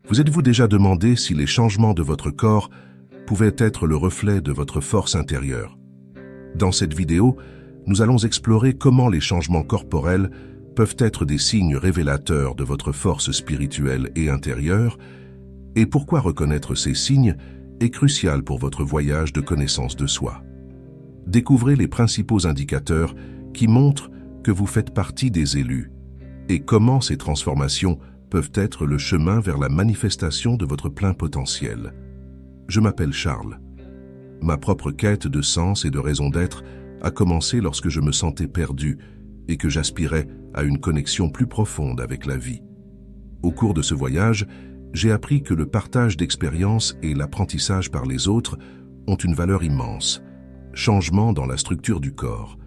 Vous êtes-vous déjà demandé si les changements de votre corps pouvaient être le reflet de votre force intérieure? Dans cette vidéo, nous allons explorer comment les changements corporels peuvent être des signes révélateurs de votre force spirituelle et intérieure, et pourquoi reconnaître ces signes est crucial pour votre voyage de connaissance de soi. Découvrez les principaux indicateurs qui montrent que vous faites partie des élus, et comment ces transformations peuvent être le chemin vers la manifestation de votre plein potentiel. Je m'appelle Charles. Ma propre quête de sens et de raison d'être a commencé lorsque je me sentais perdu et que j'aspirais à une connexion plus profonde avec la vie. Au cours de ce voyage, j'ai appris que le partage d'expériences et l'apprentissage par les autres ont une valeur immense. Changement dans la structure du corps.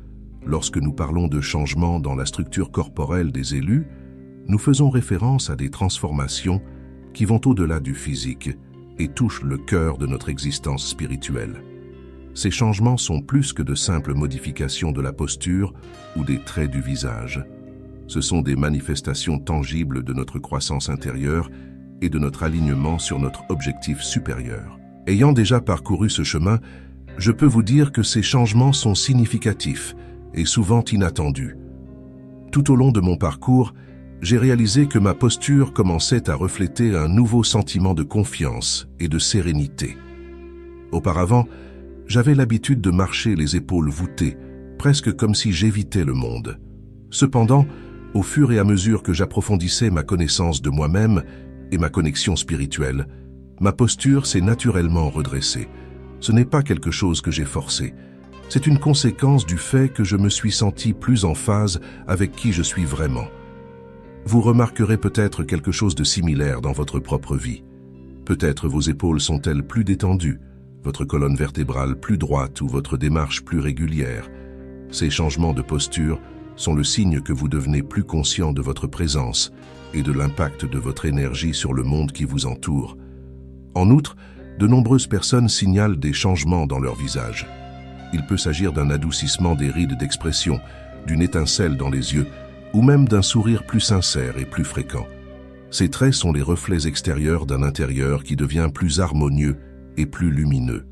Lorsque nous parlons de changement dans la structure corporelle des élus, nous faisons référence à des transformations qui vont au-delà du physique et touchent le cœur de notre existence spirituelle. Ces changements sont plus que de simples modifications de la posture ou des traits du visage. Ce sont des manifestations tangibles de notre croissance intérieure et de notre alignement sur notre objectif supérieur. Ayant déjà parcouru ce chemin, je peux vous dire que ces changements sont significatifs et souvent inattendus. Tout au long de mon parcours, j'ai réalisé que ma posture commençait à refléter un nouveau sentiment de confiance et de sérénité. Auparavant, j'avais l'habitude de marcher les épaules voûtées, presque comme si j'évitais le monde. Cependant, au fur et à mesure que j'approfondissais ma connaissance de moi-même et ma connexion spirituelle, ma posture s'est naturellement redressée. Ce n'est pas quelque chose que j'ai forcé. C'est une conséquence du fait que je me suis senti plus en phase avec qui je suis vraiment. Vous remarquerez peut-être quelque chose de similaire dans votre propre vie. Peut-être vos épaules sont-elles plus détendues, votre colonne vertébrale plus droite ou votre démarche plus régulière. Ces changements de posture sont le signe que vous devenez plus conscient de votre présence et de l'impact de votre énergie sur le monde qui vous entoure. En outre, de nombreuses personnes signalent des changements dans leur visage. Il peut s'agir d'un adoucissement des rides d'expression, d'une étincelle dans les yeux, ou même d'un sourire plus sincère et plus fréquent. Ces traits sont les reflets extérieurs d'un intérieur qui devient plus harmonieux et plus lumineux.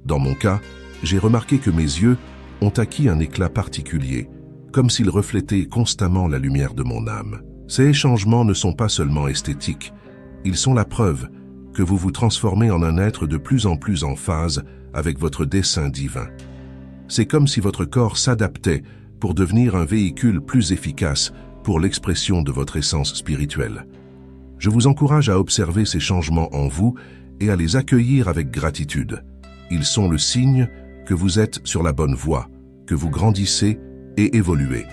Dans mon cas, j'ai remarqué que mes yeux ont acquis un éclat particulier, comme s'ils reflétaient constamment la lumière de mon âme. Ces changements ne sont pas seulement esthétiques, ils sont la preuve que vous vous transformez en un être de plus en plus en phase avec votre dessein divin. C'est comme si votre corps s'adaptait pour devenir un véhicule plus efficace pour l'expression de votre essence spirituelle. Je vous encourage à observer ces changements en vous et à les accueillir avec gratitude. Ils sont le signe que vous êtes sur la bonne voie, que vous grandissez et évoluez.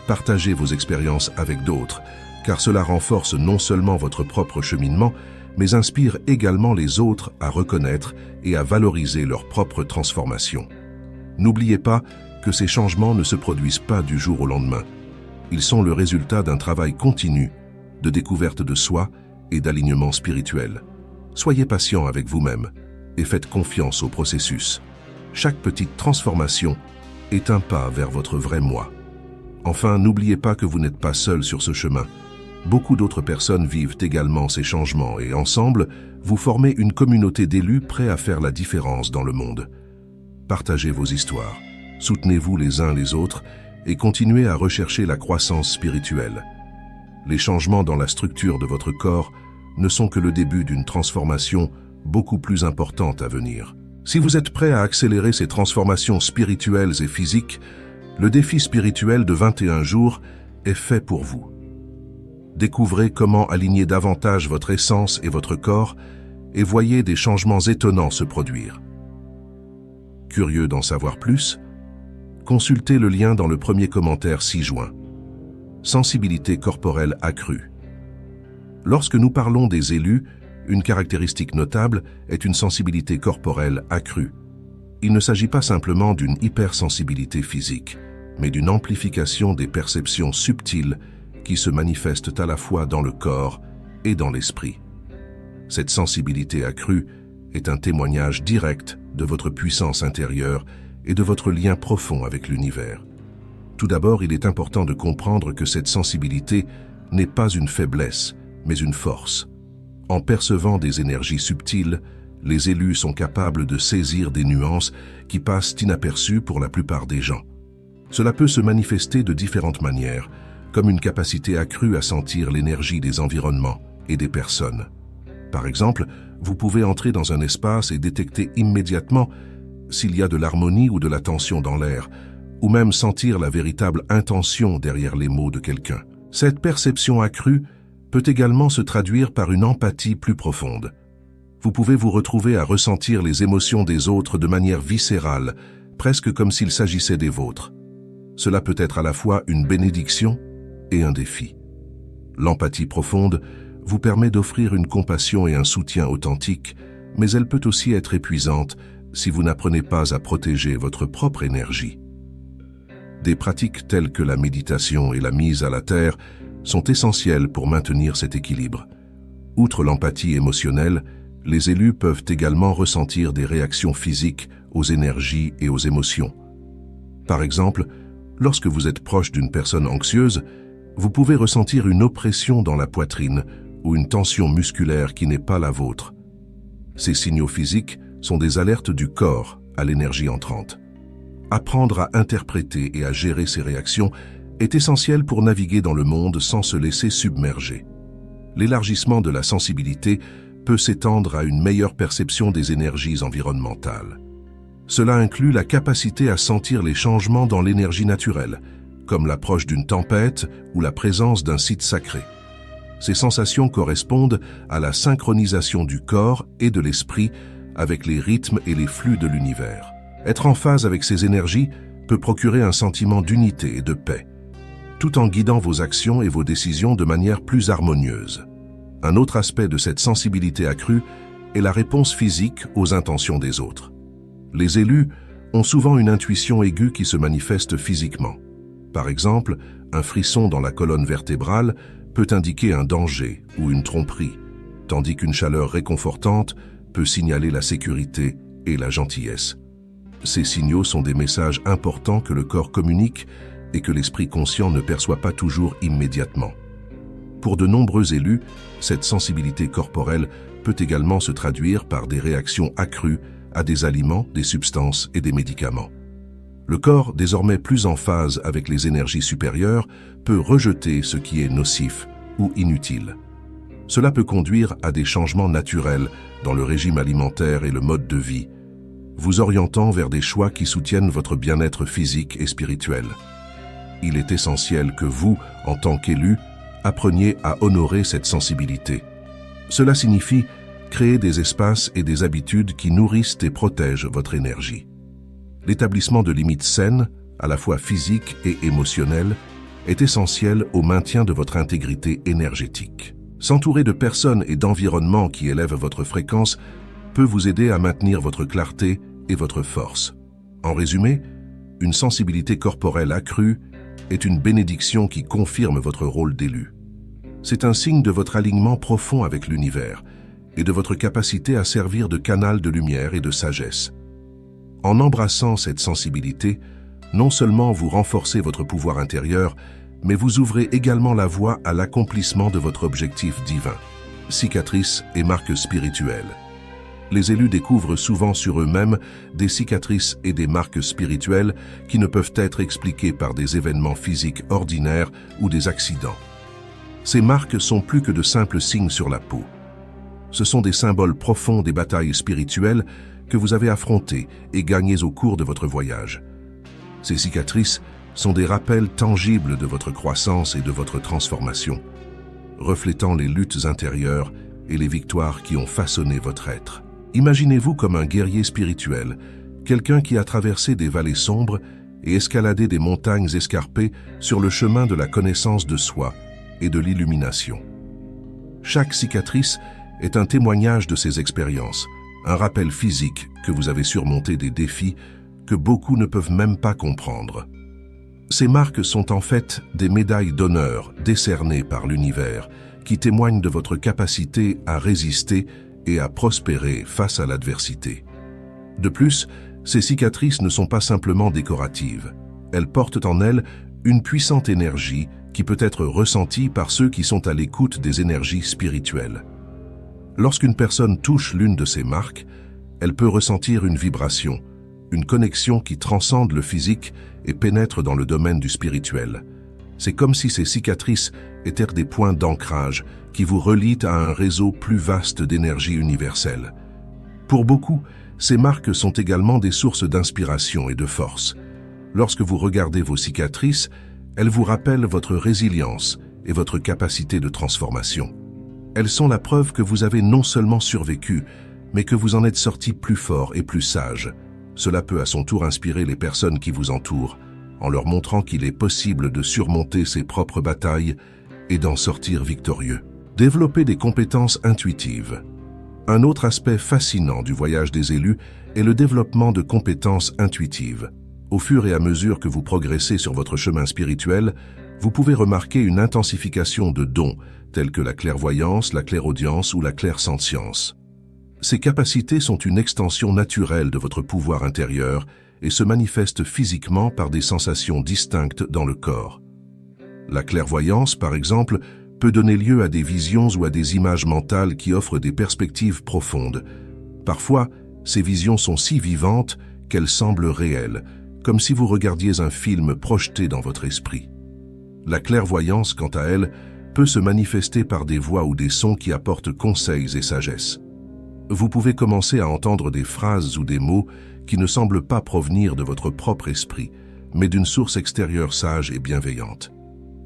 Partagez vos expériences avec d'autres, car cela renforce non seulement votre propre cheminement, mais inspire également les autres à reconnaître et à valoriser leur propre transformation. N'oubliez pas que ces changements ne se produisent pas du jour au lendemain. Ils sont le résultat d'un travail continu, de découverte de soi et d'alignement spirituel. Soyez patient avec vous-même et faites confiance au processus. Chaque petite transformation est un pas vers votre vrai moi. Enfin, n'oubliez pas que vous n'êtes pas seul sur ce chemin. Beaucoup d'autres personnes vivent également ces changements et ensemble, vous formez une communauté d'élus prêts à faire la différence dans le monde. Partagez vos histoires, soutenez-vous les uns les autres et continuez à rechercher la croissance spirituelle. Les changements dans la structure de votre corps ne sont que le début d'une transformation beaucoup plus importante à venir. Si vous êtes prêt à accélérer ces transformations spirituelles et physiques, le défi spirituel de 21 jours est fait pour vous. Découvrez comment aligner davantage votre essence et votre corps et voyez des changements étonnants se produire. Curieux d'en savoir plus? Consultez le lien dans le premier commentaire ci-joint. Sensibilité corporelle accrue. Lorsque nous parlons des élus, une caractéristique notable est une sensibilité corporelle accrue. Il ne s'agit pas simplement d'une hypersensibilité physique, mais d'une amplification des perceptions subtiles qui se manifestent à la fois dans le corps et dans l'esprit. Cette sensibilité accrue est un témoignage direct de votre puissance intérieure et de votre lien profond avec l'univers. Tout d'abord, il est important de comprendre que cette sensibilité n'est pas une faiblesse, mais une force. En percevant des énergies subtiles, les élus sont capables de saisir des nuances qui passent inaperçues pour la plupart des gens. Cela peut se manifester de différentes manières, comme une capacité accrue à sentir l'énergie des environnements et des personnes. Par exemple, vous pouvez entrer dans un espace et détecter immédiatement s'il y a de l'harmonie ou de la tension dans l'air, ou même sentir la véritable intention derrière les mots de quelqu'un. Cette perception accrue peut également se traduire par une empathie plus profonde. Vous pouvez vous retrouver à ressentir les émotions des autres de manière viscérale, presque comme s'il s'agissait des vôtres. Cela peut être à la fois une bénédiction et un défi. L'empathie profonde vous permet d'offrir une compassion et un soutien authentique, mais elle peut aussi être épuisante si vous n'apprenez pas à protéger votre propre énergie. Des pratiques telles que la méditation et la mise à la terre sont essentielles pour maintenir cet équilibre. Outre l'empathie émotionnelle, les élus peuvent également ressentir des réactions physiques aux énergies et aux émotions. Par exemple, lorsque vous êtes proche d'une personne anxieuse, vous pouvez ressentir une oppression dans la poitrine ou une tension musculaire qui n'est pas la vôtre. Ces signaux physiques sont des alertes du corps à l'énergie entrante. Apprendre à interpréter et à gérer ces réactions est essentiel pour naviguer dans le monde sans se laisser submerger. L'élargissement de la sensibilité peut s'étendre à une meilleure perception des énergies environnementales. Cela inclut la capacité à sentir les changements dans l'énergie naturelle, comme l'approche d'une tempête ou la présence d'un site sacré. Ces sensations correspondent à la synchronisation du corps et de l'esprit avec les rythmes et les flux de l'univers. Être en phase avec ces énergies peut procurer un sentiment d'unité et de paix, tout en guidant vos actions et vos décisions de manière plus harmonieuse. Un autre aspect de cette sensibilité accrue est la réponse physique aux intentions des autres. Les élus ont souvent une intuition aiguë qui se manifeste physiquement. Par exemple, un frisson dans la colonne vertébrale peut indiquer un danger ou une tromperie, tandis qu'une chaleur réconfortante peut signaler la sécurité et la gentillesse. Ces signaux sont des messages importants que le corps communique et que l'esprit conscient ne perçoit pas toujours immédiatement. Pour de nombreux élus, cette sensibilité corporelle peut également se traduire par des réactions accrues à des aliments, des substances et des médicaments. Le corps, désormais plus en phase avec les énergies supérieures, peut rejeter ce qui est nocif ou inutile. Cela peut conduire à des changements naturels dans le régime alimentaire et le mode de vie, vous orientant vers des choix qui soutiennent votre bien-être physique et spirituel. Il est essentiel que vous, en tant qu'élu, appreniez à honorer cette sensibilité. Cela signifie créer des espaces et des habitudes qui nourrissent et protègent votre énergie. L'établissement de limites saines, à la fois physiques et émotionnelles, est essentiel au maintien de votre intégrité énergétique. S'entourer de personnes et d'environnements qui élèvent votre fréquence peut vous aider à maintenir votre clarté et votre force. En résumé, une sensibilité corporelle accrue est une bénédiction qui confirme votre rôle d'élu. C'est un signe de votre alignement profond avec l'univers et de votre capacité à servir de canal de lumière et de sagesse. En embrassant cette sensibilité, non seulement vous renforcez votre pouvoir intérieur, mais vous ouvrez également la voie à l'accomplissement de votre objectif divin. Cicatrices et marques spirituelles. Les élus découvrent souvent sur eux-mêmes des cicatrices et des marques spirituelles qui ne peuvent être expliquées par des événements physiques ordinaires ou des accidents. Ces marques sont plus que de simples signes sur la peau. Ce sont des symboles profonds des batailles spirituelles que vous avez affrontées et gagnées au cours de votre voyage. Ces cicatrices sont des rappels tangibles de votre croissance et de votre transformation, reflétant les luttes intérieures et les victoires qui ont façonné votre être. Imaginez-vous comme un guerrier spirituel, quelqu'un qui a traversé des vallées sombres et escaladé des montagnes escarpées sur le chemin de la connaissance de soi et de l'illumination. Chaque cicatrice est un témoignage de ces expériences, un rappel physique que vous avez surmonté des défis que beaucoup ne peuvent même pas comprendre. Ces marques sont en fait des médailles d'honneur décernées par l'univers qui témoignent de votre capacité à résister et à prospérer face à l'adversité. De plus, ces cicatrices ne sont pas simplement décoratives. Elles portent en elles une puissante énergie qui peut être ressentie par ceux qui sont à l'écoute des énergies spirituelles. Lorsqu'une personne touche l'une de ces marques, elle peut ressentir une vibration, une connexion qui transcende le physique et pénètre dans le domaine du spirituel. C'est comme si ces cicatrices étaient des points d'ancrage qui vous relient à un réseau plus vaste d'énergie universelle. Pour beaucoup, ces marques sont également des sources d'inspiration et de force. Lorsque vous regardez vos cicatrices, elles vous rappellent votre résilience et votre capacité de transformation. Elles sont la preuve que vous avez non seulement survécu, mais que vous en êtes sorti plus fort et plus sage. Cela peut à son tour inspirer les personnes qui vous entourent, en leur montrant qu'il est possible de surmonter ses propres batailles et d'en sortir victorieux. Développer des compétences intuitives. Un autre aspect fascinant du voyage des élus est le développement de compétences intuitives. Au fur et à mesure que vous progressez sur votre chemin spirituel, vous pouvez remarquer une intensification de dons, tels que la clairvoyance, la clairaudience ou la clairsentience. Ces capacités sont une extension naturelle de votre pouvoir intérieur et se manifestent physiquement par des sensations distinctes dans le corps. La clairvoyance, par exemple, peut donner lieu à des visions ou à des images mentales qui offrent des perspectives profondes. Parfois, ces visions sont si vivantes qu'elles semblent réelles, comme si vous regardiez un film projeté dans votre esprit. La clairvoyance, quant à elle, peut se manifester par des voix ou des sons qui apportent conseils et sagesse. Vous pouvez commencer à entendre des phrases ou des mots qui ne semblent pas provenir de votre propre esprit, mais d'une source extérieure sage et bienveillante.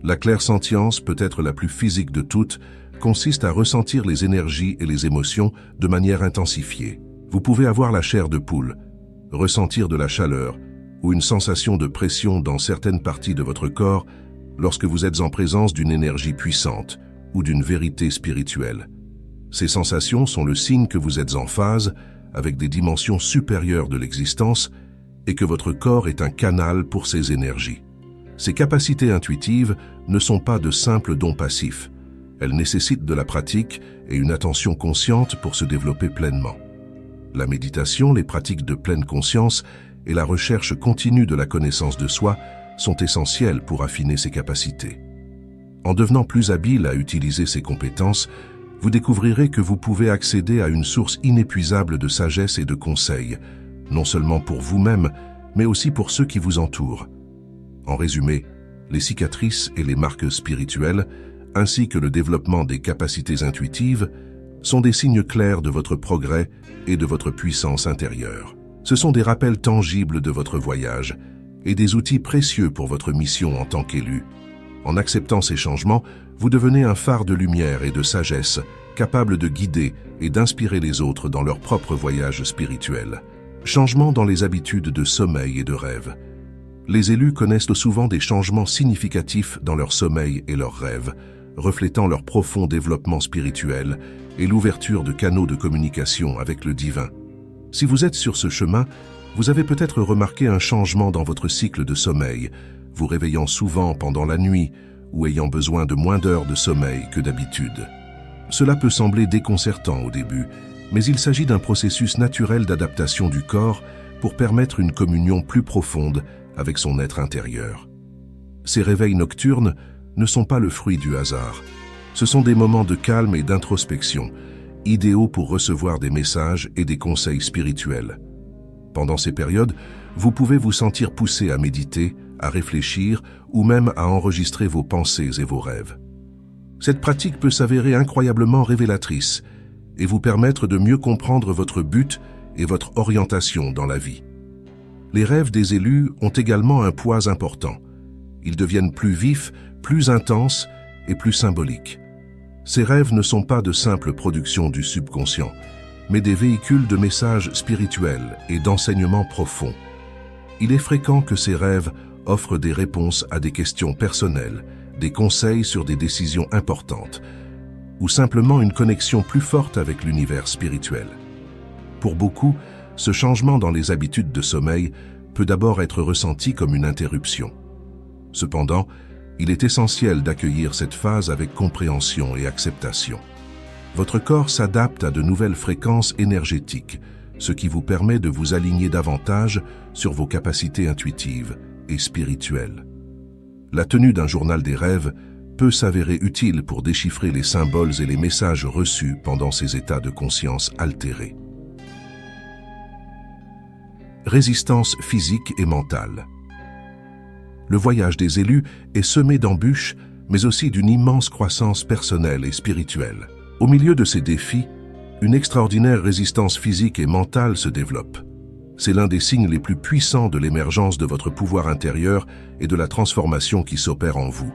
La clairsentience, peut-être la plus physique de toutes, consiste à ressentir les énergies et les émotions de manière intensifiée. Vous pouvez avoir la chair de poule, ressentir de la chaleur ou une sensation de pression dans certaines parties de votre corps lorsque vous êtes en présence d'une énergie puissante ou d'une vérité spirituelle. Ces sensations sont le signe que vous êtes en phase avec des dimensions supérieures de l'existence et que votre corps est un canal pour ces énergies. Ces capacités intuitives ne sont pas de simples dons passifs. Elles nécessitent de la pratique et une attention consciente pour se développer pleinement. La méditation, les pratiques de pleine conscience et la recherche continue de la connaissance de soi sont essentielles pour affiner ces capacités. En devenant plus habile à utiliser ces compétences, vous découvrirez que vous pouvez accéder à une source inépuisable de sagesse et de conseils, non seulement pour vous-même, mais aussi pour ceux qui vous entourent. En résumé, les cicatrices et les marques spirituelles, ainsi que le développement des capacités intuitives, sont des signes clairs de votre progrès et de votre puissance intérieure. Ce sont des rappels tangibles de votre voyage et des outils précieux pour votre mission en tant qu'élu. En acceptant ces changements, vous devenez un phare de lumière et de sagesse, capable de guider et d'inspirer les autres dans leur propre voyage spirituel. Changement dans les habitudes de sommeil et de rêve. Les élus connaissent souvent des changements significatifs dans leur sommeil et leurs rêves, reflétant leur profond développement spirituel et l'ouverture de canaux de communication avec le divin. Si vous êtes sur ce chemin, vous avez peut-être remarqué un changement dans votre cycle de sommeil, vous réveillant souvent pendant la nuit ou ayant besoin de moins d'heures de sommeil que d'habitude. Cela peut sembler déconcertant au début, mais il s'agit d'un processus naturel d'adaptation du corps pour permettre une communion plus profonde avec son être intérieur. Ces réveils nocturnes ne sont pas le fruit du hasard. Ce sont des moments de calme et d'introspection, idéaux pour recevoir des messages et des conseils spirituels. Pendant ces périodes, vous pouvez vous sentir poussé à méditer, à réfléchir ou même à enregistrer vos pensées et vos rêves. Cette pratique peut s'avérer incroyablement révélatrice et vous permettre de mieux comprendre votre but et votre orientation dans la vie. Les rêves des élus ont également un poids important. Ils deviennent plus vifs, plus intenses et plus symboliques. Ces rêves ne sont pas de simples productions du subconscient, mais des véhicules de messages spirituels et d'enseignements profonds. Il est fréquent que ces rêves offrent des réponses à des questions personnelles, des conseils sur des décisions importantes, ou simplement une connexion plus forte avec l'univers spirituel. Pour beaucoup, ce changement dans les habitudes de sommeil peut d'abord être ressenti comme une interruption. Cependant, il est essentiel d'accueillir cette phase avec compréhension et acceptation. Votre corps s'adapte à de nouvelles fréquences énergétiques, ce qui vous permet de vous aligner davantage sur vos capacités intuitives et spirituelles. La tenue d'un journal des rêves peut s'avérer utile pour déchiffrer les symboles et les messages reçus pendant ces états de conscience altérés. Résistance physique et mentale. Le voyage des élus est semé d'embûches, mais aussi d'une immense croissance personnelle et spirituelle. Au milieu de ces défis, une extraordinaire résistance physique et mentale se développe. C'est l'un des signes les plus puissants de l'émergence de votre pouvoir intérieur et de la transformation qui s'opère en vous.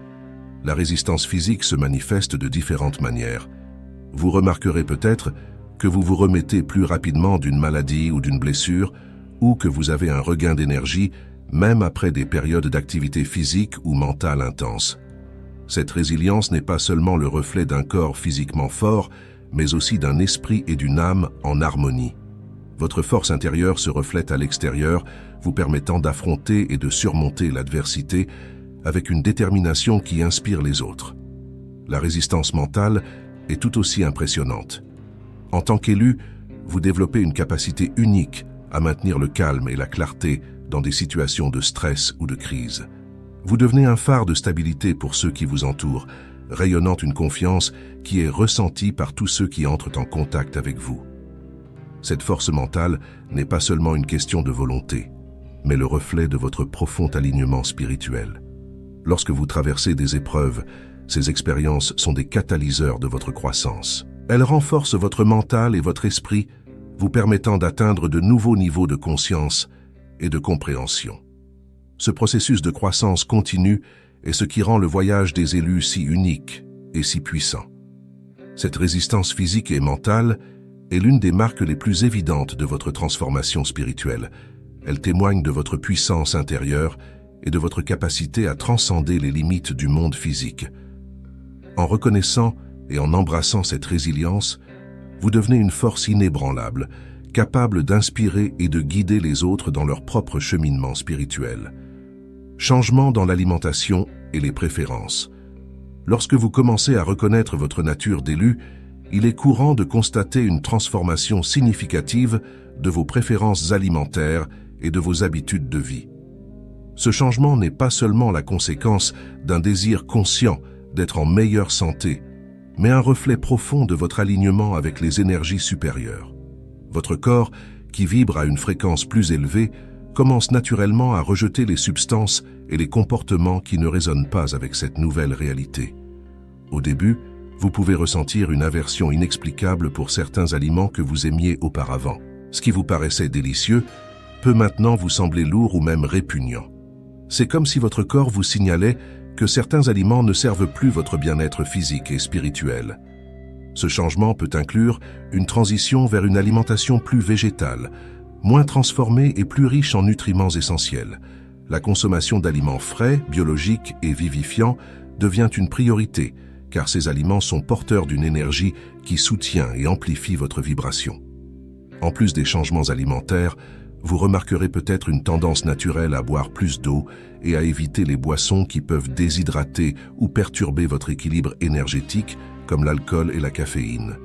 La résistance physique se manifeste de différentes manières. Vous remarquerez peut-être que vous vous remettez plus rapidement d'une maladie ou d'une blessure, ou que vous avez un regain d'énergie, même après des périodes d'activité physique ou mentale intense. Cette résilience n'est pas seulement le reflet d'un corps physiquement fort, mais aussi d'un esprit et d'une âme en harmonie. Votre force intérieure se reflète à l'extérieur, vous permettant d'affronter et de surmonter l'adversité avec une détermination qui inspire les autres. La résistance mentale est tout aussi impressionnante. En tant qu'élu, vous développez une capacité unique à maintenir le calme et la clarté dans des situations de stress ou de crise. Vous devenez un phare de stabilité pour ceux qui vous entourent, rayonnant une confiance qui est ressentie par tous ceux qui entrent en contact avec vous. Cette force mentale n'est pas seulement une question de volonté, mais le reflet de votre profond alignement spirituel. Lorsque vous traversez des épreuves, ces expériences sont des catalyseurs de votre croissance. Elles renforcent votre mental et votre esprit, vous permettant d'atteindre de nouveaux niveaux de conscience et de compréhension. Ce processus de croissance continue est ce qui rend le voyage des élus si unique et si puissant. Cette résistance physique et mentale est l'une des marques les plus évidentes de votre transformation spirituelle. Elle témoigne de votre puissance intérieure et de votre capacité à transcender les limites du monde physique. En reconnaissant et en embrassant cette résilience, vous devenez une force inébranlable, capable d'inspirer et de guider les autres dans leur propre cheminement spirituel. Changement dans l'alimentation et les préférences. Lorsque vous commencez à reconnaître votre nature d'élu, il est courant de constater une transformation significative de vos préférences alimentaires et de vos habitudes de vie. Ce changement n'est pas seulement la conséquence d'un désir conscient d'être en meilleure santé, mais un reflet profond de votre alignement avec les énergies supérieures. Votre corps, qui vibre à une fréquence plus élevée, commence naturellement à rejeter les substances et les comportements qui ne résonnent pas avec cette nouvelle réalité. Au début, vous pouvez ressentir une aversion inexplicable pour certains aliments que vous aimiez auparavant. Ce qui vous paraissait délicieux peut maintenant vous sembler lourd ou même répugnant. C'est comme si votre corps vous signalait que certains aliments ne servent plus votre bien-être physique et spirituel. Ce changement peut inclure une transition vers une alimentation plus végétale, moins transformée et plus riche en nutriments essentiels. La consommation d'aliments frais, biologiques et vivifiants devient une priorité, car ces aliments sont porteurs d'une énergie qui soutient et amplifie votre vibration. En plus des changements alimentaires, vous remarquerez peut-être une tendance naturelle à boire plus d'eau et à éviter les boissons qui peuvent déshydrater ou perturber votre équilibre énergétique, comme l'alcool et la caféine.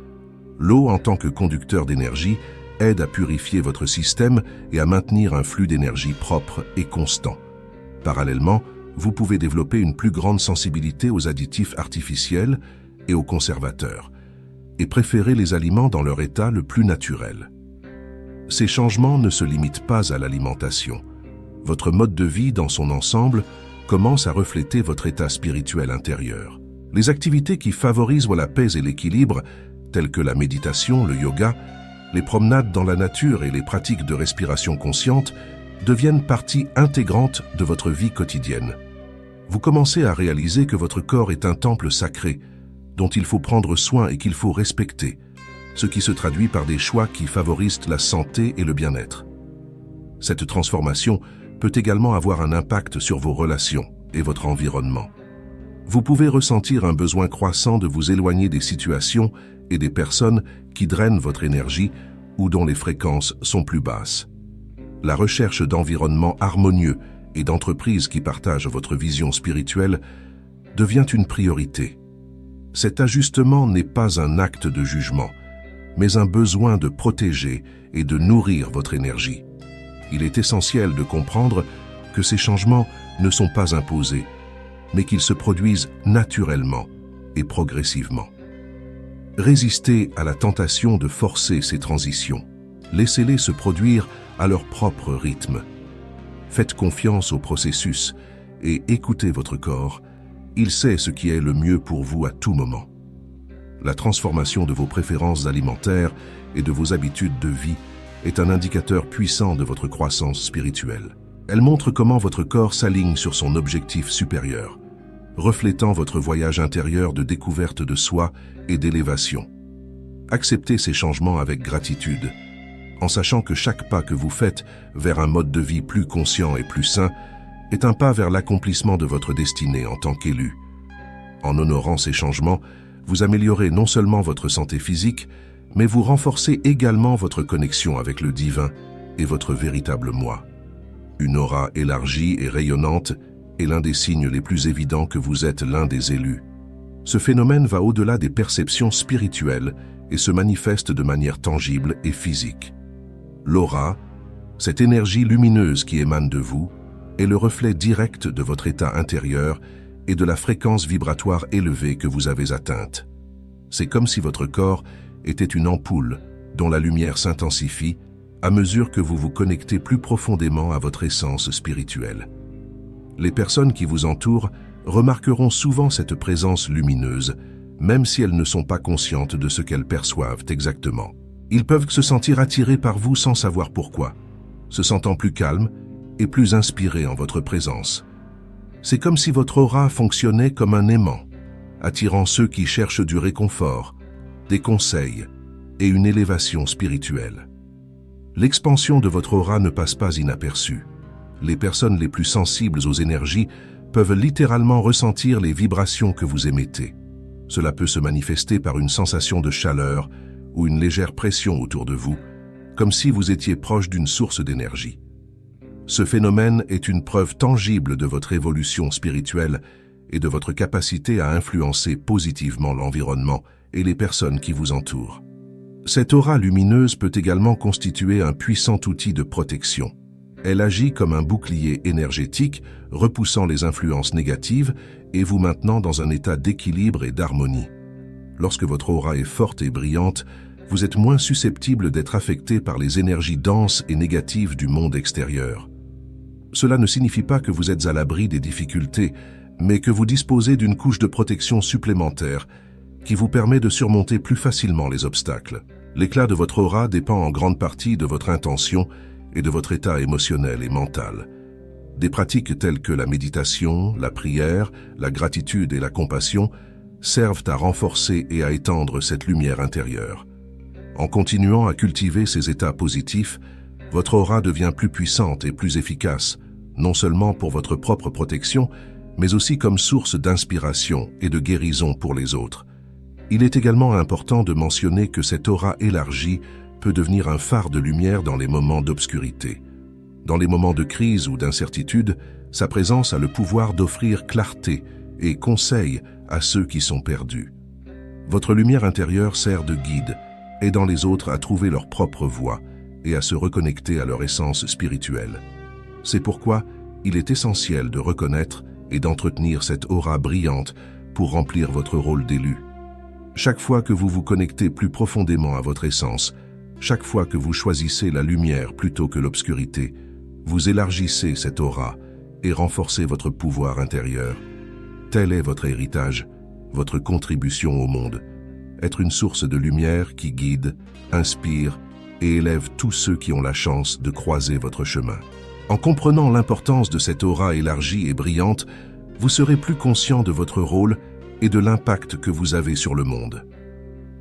L'eau, en tant que conducteur d'énergie, aide à purifier votre système et à maintenir un flux d'énergie propre et constant. Parallèlement, vous pouvez développer une plus grande sensibilité aux additifs artificiels et aux conservateurs, et préférer les aliments dans leur état le plus naturel. Ces changements ne se limitent pas à l'alimentation. Votre mode de vie dans son ensemble commence à refléter votre état spirituel intérieur. Les activités qui favorisent la paix et l'équilibre, telles que la méditation, le yoga, les promenades dans la nature et les pratiques de respiration consciente, deviennent partie intégrante de votre vie quotidienne. Vous commencez à réaliser que votre corps est un temple sacré, dont il faut prendre soin et qu'il faut respecter, ce qui se traduit par des choix qui favorisent la santé et le bien-être. Cette transformation peut également avoir un impact sur vos relations et votre environnement. Vous pouvez ressentir un besoin croissant de vous éloigner des situations et des personnes qui drainent votre énergie ou dont les fréquences sont plus basses. La recherche d'environnements harmonieux et d'entreprises qui partagent votre vision spirituelle devient une priorité. Cet ajustement n'est pas un acte de jugement, mais un besoin de protéger et de nourrir votre énergie. Il est essentiel de comprendre que ces changements ne sont pas imposés, mais qu'ils se produisent naturellement et progressivement. Résistez à la tentation de forcer ces transitions. Laissez-les se produire à leur propre rythme. Faites confiance au processus et écoutez votre corps. Il sait ce qui est le mieux pour vous à tout moment. La transformation de vos préférences alimentaires et de vos habitudes de vie est un indicateur puissant de votre croissance spirituelle. Elle montre comment votre corps s'aligne sur son objectif supérieur, reflétant votre voyage intérieur de découverte de soi et d'élévation. Acceptez ces changements avec gratitude, en sachant que chaque pas que vous faites vers un mode de vie plus conscient et plus sain est un pas vers l'accomplissement de votre destinée en tant qu'élu. En honorant ces changements, vous améliorez non seulement votre santé physique, mais vous renforcez également votre connexion avec le divin et votre véritable moi. Une aura élargie et rayonnante est l'un des signes les plus évidents que vous êtes l'un des élus. Ce phénomène va au-delà des perceptions spirituelles et se manifeste de manière tangible et physique. L'aura, cette énergie lumineuse qui émane de vous, est le reflet direct de votre état intérieur et de la fréquence vibratoire élevée que vous avez atteinte. C'est comme si votre corps était une ampoule dont la lumière s'intensifie à mesure que vous vous connectez plus profondément à votre essence spirituelle. Les personnes qui vous entourent remarqueront souvent cette présence lumineuse, même si elles ne sont pas conscientes de ce qu'elles perçoivent exactement. Ils peuvent se sentir attirés par vous sans savoir pourquoi, se sentant plus calmes et plus inspirés en votre présence. C'est comme si votre aura fonctionnait comme un aimant, attirant ceux qui cherchent du réconfort, des conseils et une élévation spirituelle. L'expansion de votre aura ne passe pas inaperçue. Les personnes les plus sensibles aux énergies peuvent littéralement ressentir les vibrations que vous émettez. Cela peut se manifester par une sensation de chaleur ou une légère pression autour de vous, comme si vous étiez proche d'une source d'énergie. Ce phénomène est une preuve tangible de votre évolution spirituelle et de votre capacité à influencer positivement l'environnement et les personnes qui vous entourent. Cette aura lumineuse peut également constituer un puissant outil de protection. Elle agit comme un bouclier énergétique, repoussant les influences négatives et vous maintenant dans un état d'équilibre et d'harmonie. Lorsque votre aura est forte et brillante, vous êtes moins susceptible d'être affecté par les énergies denses et négatives du monde extérieur. Cela ne signifie pas que vous êtes à l'abri des difficultés, mais que vous disposez d'une couche de protection supplémentaire qui vous permet de surmonter plus facilement les obstacles. L'éclat de votre aura dépend en grande partie de votre intention et de votre état émotionnel et mental. Des pratiques telles que la méditation, la prière, la gratitude et la compassion servent à renforcer et à étendre cette lumière intérieure. En continuant à cultiver ces états positifs, votre aura devient plus puissante et plus efficace, non seulement pour votre propre protection, mais aussi comme source d'inspiration et de guérison pour les autres. Il est également important de mentionner que cette aura élargie peut devenir un phare de lumière dans les moments d'obscurité. Dans les moments de crise ou d'incertitude, sa présence a le pouvoir d'offrir clarté et conseil à ceux qui sont perdus. Votre lumière intérieure sert de guide, aidant les autres à trouver leur propre voie et à se reconnecter à leur essence spirituelle. C'est pourquoi il est essentiel de reconnaître et d'entretenir cette aura brillante pour remplir votre rôle d'élu. Chaque fois que vous vous connectez plus profondément à votre essence, chaque fois que vous choisissez la lumière plutôt que l'obscurité, vous élargissez cette aura et renforcez votre pouvoir intérieur. Tel est votre héritage, votre contribution au monde. Être une source de lumière qui guide, inspire et élève tous ceux qui ont la chance de croiser votre chemin. En comprenant l'importance de cette aura élargie et brillante, vous serez plus conscient de votre rôle et de l'impact que vous avez sur le monde.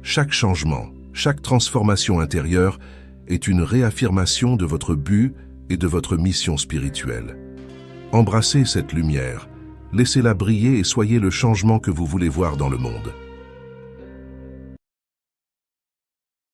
Chaque changement, chaque transformation intérieure est une réaffirmation de votre but et de votre mission spirituelle. Embrassez cette lumière, laissez-la briller et soyez le changement que vous voulez voir dans le monde.